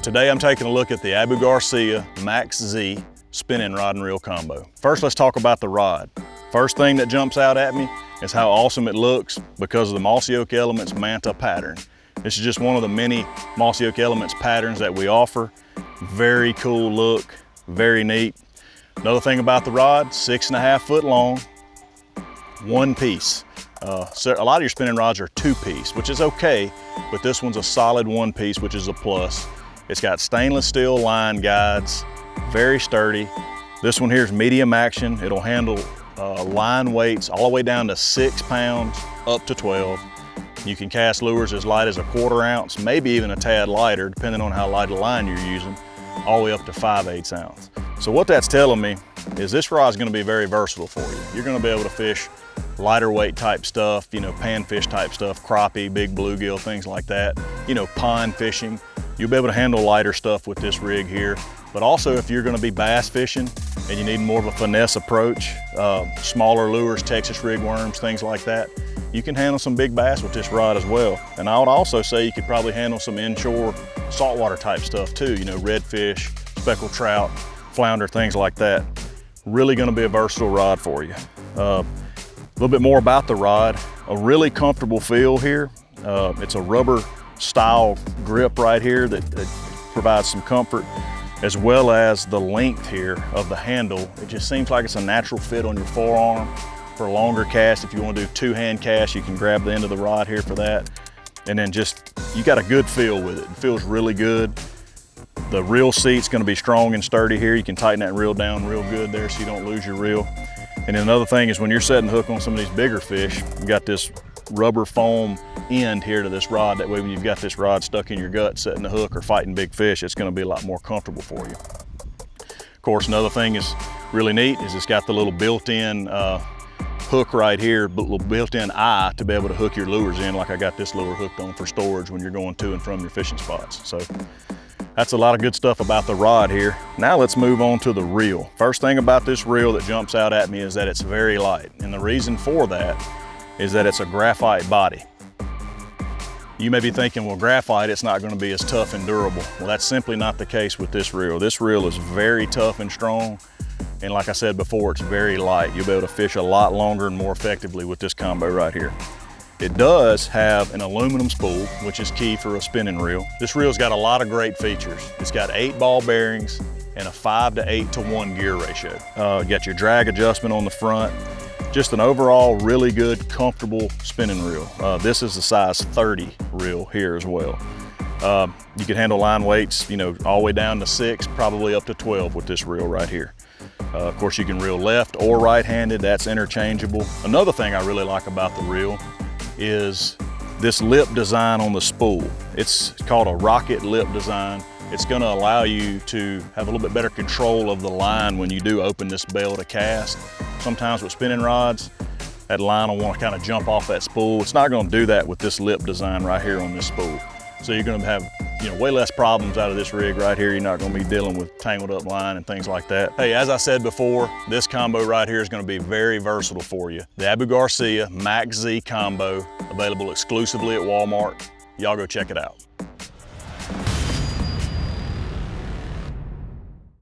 Today I'm taking a look at the Abu Garcia Max Z spinning rod and reel combo. First, let's talk about the rod. First thing that jumps out at me is how awesome it looks because of the Mossy Oak Elements Manta pattern. This is just one of the many Mossy Oak Elements patterns that we offer. Very cool look, very neat. Another thing about the rod, 6.5 foot long, one piece. So a lot of your spinning rods are two piece, which is okay, but this one's a solid one piece, which is a plus. It's got stainless steel line guides, very sturdy. This one here is medium action. It'll handle line weights all the way down to 6 pounds up to 12. You can cast lures as light as a 1/4 ounce, maybe even a tad lighter, depending on how light a line you're using, all the way up to 5/8 ounce. So what that's telling me is this rod is going to be very versatile for you. You're going to be able to fish lighter weight type stuff, you know, panfish type stuff, crappie, big bluegill, things like that. You know, pond fishing. You'll be able to handle lighter stuff with this rig here. But also if you're going to be bass fishing and you need more of a finesse approach, smaller lures, Texas rig worms, things like that, you can handle some big bass with this rod as well. And I would also say you could probably handle some inshore saltwater type stuff too, you know, redfish, speckled trout, flounder, things like that. Really going to be a versatile rod for you. A little bit more about the rod. A really comfortable feel here. It's a rubber style grip right here that provides some comfort, as well as the length here of the handle. It just seems like it's a natural fit on your forearm for a longer cast. If you want to do two-hand cast, you can grab the end of the rod here for that. And then just, you got a good feel with it. It feels really good. The reel seat's going to be strong and sturdy here. You can tighten that reel down real good there so you don't lose your reel. And then another thing is when you're setting the hook on some of these bigger fish, you got this rubber foam end here to this rod. That way when you've got this rod stuck in your gut setting the hook or fighting big fish, it's going to be a lot more comfortable for you. Of course, another thing is really neat is it's got the little built-in hook right here, little built-in eye to be able to hook your lures in, like I got this lure hooked on for storage when you're going to and from your fishing spots. So that's a lot of good stuff about the rod here. Now let's move on to the reel. First thing about this reel that jumps out at me is that it's very light. And the reason for that is that it's a graphite body. You may be thinking, well, graphite, it's not going to be as tough and durable. Well, that's simply not the case with this reel. This reel is very tough and strong. And like I said before, it's very light. You'll be able to fish a lot longer and more effectively with this combo right here. It does have an aluminum spool, which is key for a spinning reel. This reel's got a lot of great features. It's got 8 ball bearings and a 5 to 8 to 1 gear ratio. You got your drag adjustment on the front. Just an overall really good, comfortable spinning reel. This is the size 30 reel here as well. You can handle line weights, you know, all the way down to 6, probably up to 12 with this reel right here. Of course, you can reel left or right-handed. That's interchangeable. Another thing I really like about the reel is this lip design on the spool. It's called a rocket lip design. It's going to allow you to have a little bit better control of the line when you do open this bell to cast. Sometimes with spinning rods, that line will want to kind of jump off that spool. It's not going to do that with this lip design right here on this spool. So you're going to have, you know, way less problems out of this rig right here. You're not going to be dealing with tangled up line and things like that. Hey, as I said before, this combo right here is going to be very versatile for you. The Abu Garcia Max Z Combo, available exclusively at Walmart. Y'all go check it out.